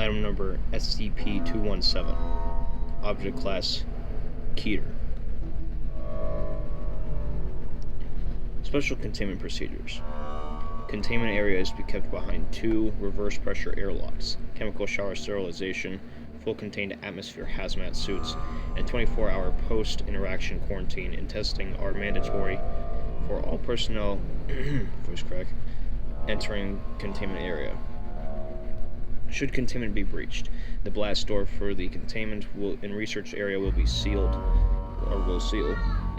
Item number SCP-217. Object Class Keter. Special Containment Procedures. Containment area is to be kept behind 2 reverse pressure airlocks, chemical shower sterilization, full contained atmosphere hazmat suits, and 24-hour post-interaction quarantine and testing are mandatory for all personnel voice crack, entering containment area. Should containment be breached, the blast door for the containment and research area will be sealed,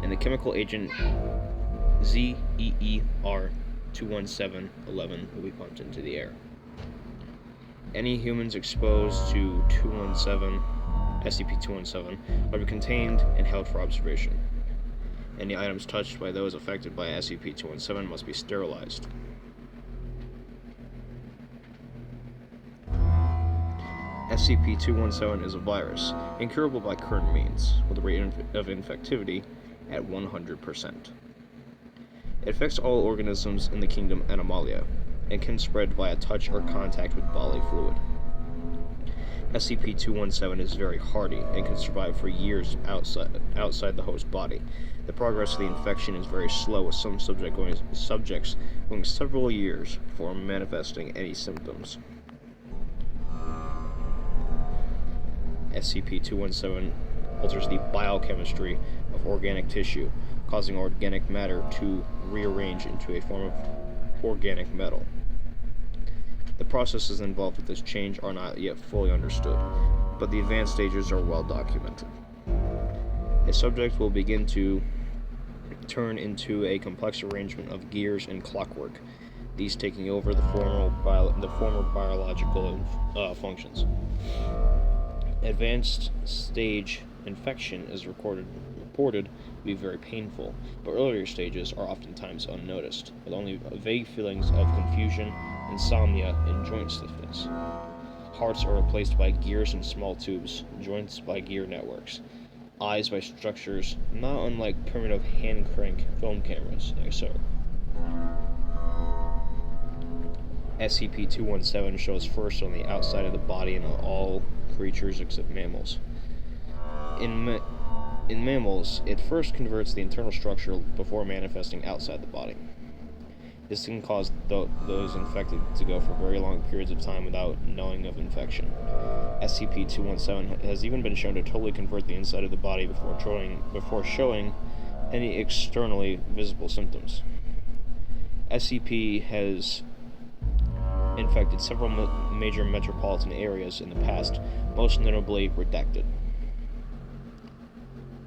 and the chemical agent ZEER-21711 will be pumped into the air. Any humans exposed to SCP-217 are to be contained and held for observation. Any items touched by those affected by SCP-217 must be sterilized. SCP-217 is a virus, incurable by current means, with a rate of infectivity at 100%. It affects all organisms in the kingdom Animalia, and can spread via touch or contact with bodily fluid. SCP-217 is very hardy and can survive for years outside the host body. The progress of the infection is very slow, with some subjects going several years before manifesting any symptoms. SCP-217 alters the biochemistry of organic tissue, causing organic matter to rearrange into a form of organic metal. The processes involved with this change are not yet fully understood, but the advanced stages are well documented. A subject will begin to turn into a complex arrangement of gears and clockwork, these taking over the former biological functions. Advanced stage infection is reported to be very painful, but earlier stages are oftentimes unnoticed, with only vague feelings of confusion, insomnia, and joint stiffness. Hearts are replaced by gears and small tubes, joints by gear networks, eyes by structures not unlike primitive hand-crank film cameras, etc. SCP-217 shows first on the outside of the body in all creatures except mammals. In mammals, it first converts the internal structure before manifesting outside the body. This can cause those infected to go for very long periods of time without knowing of infection. SCP-217 has even been shown to totally convert the inside of the body before showing any externally visible symptoms. SCP has infected several major metropolitan areas in the past, most notably Redacted.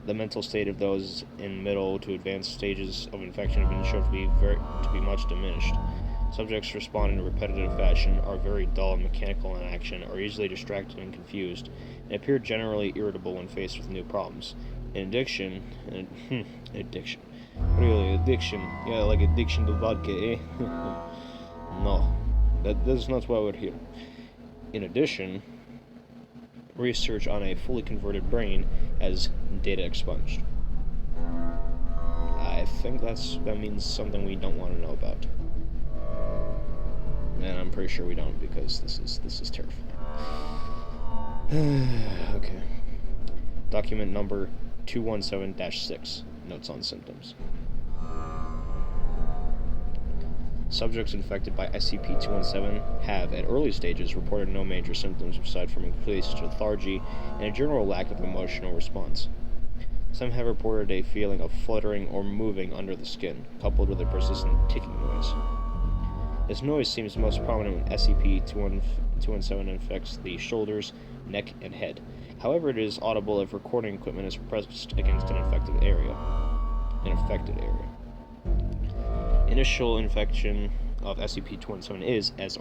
The mental state of those in middle to advanced stages of infection have been shown to be much diminished. Subjects responding in a repetitive fashion are very dull and mechanical in action, are easily distracted and confused, and appear generally irritable when faced with new problems. Addiction. Really, addiction? Yeah, like addiction to vodka, eh? No, that's not why we're here. In addition, research on a fully converted brain has data expunged. I think that means something we don't want to know about. And I'm pretty sure we don't, because this is terrifying. Okay. Document number 217-6. Notes on symptoms. Subjects infected by SCP-217 have, at early stages, reported no major symptoms aside from increased lethargy and a general lack of emotional response. Some have reported a feeling of fluttering or moving under the skin, coupled with a persistent ticking noise. This noise seems most prominent when SCP-217 infects the shoulders, neck, and head. However, it is audible if recording equipment is pressed against an affected area. Initial infection of SCP-217 is, as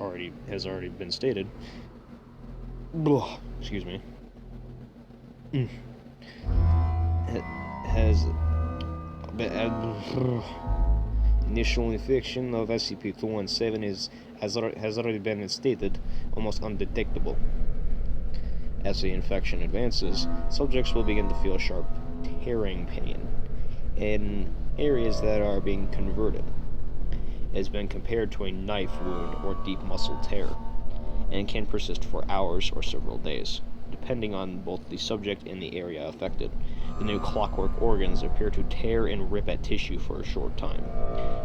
has already been stated, initial infection of SCP-217 has already been stated, almost undetectable. As the infection advances, subjects will begin to feel sharp tearing pain in areas that are being converted. It has been compared to a knife wound or deep muscle tear, and can persist for hours or several days, depending on both the subject and the area affected. The new clockwork organs appear to tear and rip at tissue for a short time,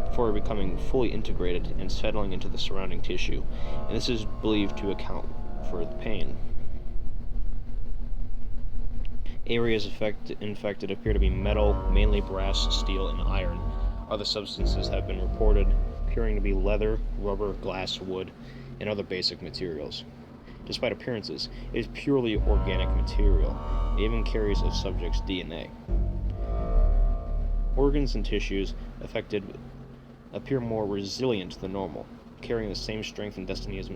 before becoming fully integrated and settling into the surrounding tissue, and this is believed to account for the pain. Areas infected appear to be metal, mainly brass, steel, and iron. Other substances have been reported, appearing to be leather, rubber, glass, wood, and other basic materials. Despite appearances, it is purely organic material. It even carries a subject's DNA. Organs and tissues affected appear more resilient than normal, carrying the same strength and density as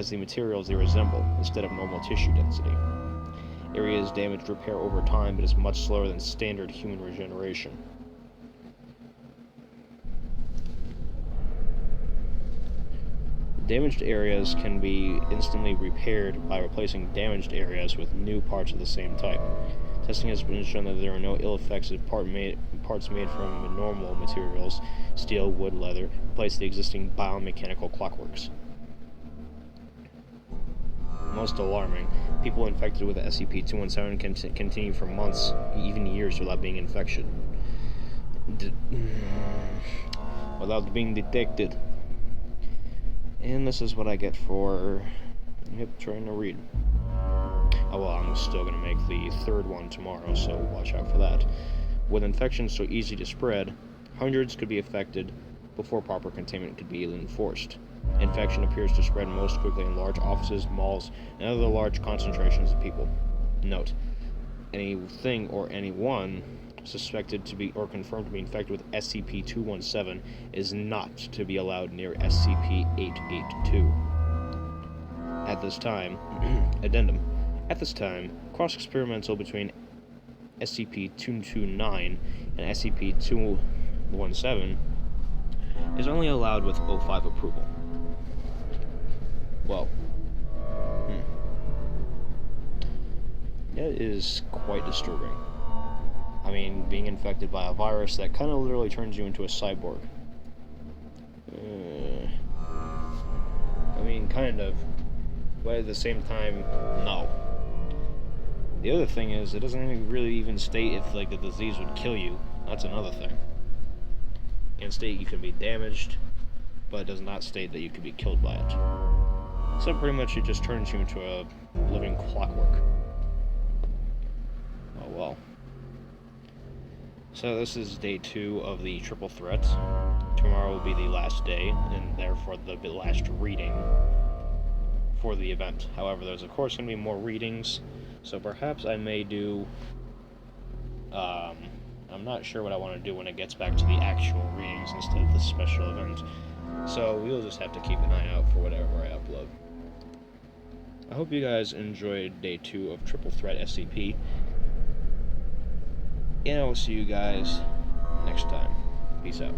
the materials they resemble, instead of normal tissue density. Areas damaged repair over time, but is much slower than standard human regeneration. Damaged areas can be instantly repaired by replacing damaged areas with new parts of the same type. Testing has been shown that there are no ill effects if parts made from normal materials, steel, wood, leather, replace the existing biomechanical clockworks. Most alarming, people infected with SCP-217 can continue for months, even years, without being infected. Without being detected. And this is what I get for trying to read. Oh well, I'm still going to make the third one tomorrow, so watch out for that. With infections so easy to spread, hundreds could be affected before proper containment could be enforced. Infection appears to spread most quickly in large offices, malls, and other large concentrations of people. Note, anything or anyone suspected to be or confirmed to be infected with SCP-217 is not to be allowed near SCP-882. At this time, addendum. At this time, cross-experimental between SCP-229 and SCP-217 is only allowed with O5 approval. Well, that is quite disturbing. I mean, being infected by a virus that kind of literally turns you into a cyborg. I mean, kind of. But at the same time, no. The other thing is, it doesn't really even state if, like, the disease would kill you. That's another thing. It can state you can be damaged, but it does not state that you could be killed by it. So pretty much it just turns you into a living clockwork. Oh well. So this is day 2 of the triple threat. Tomorrow will be the last day, and therefore the last reading for the event. However, there's of course going to be more readings, so perhaps I may do... I'm not sure what I want to do when it gets back to the actual readings instead of the special event. So we'll just have to keep an eye out for whatever I upload. I hope you guys enjoyed day 2 of Triple Threat SCP. And I will see you guys next time. Peace out.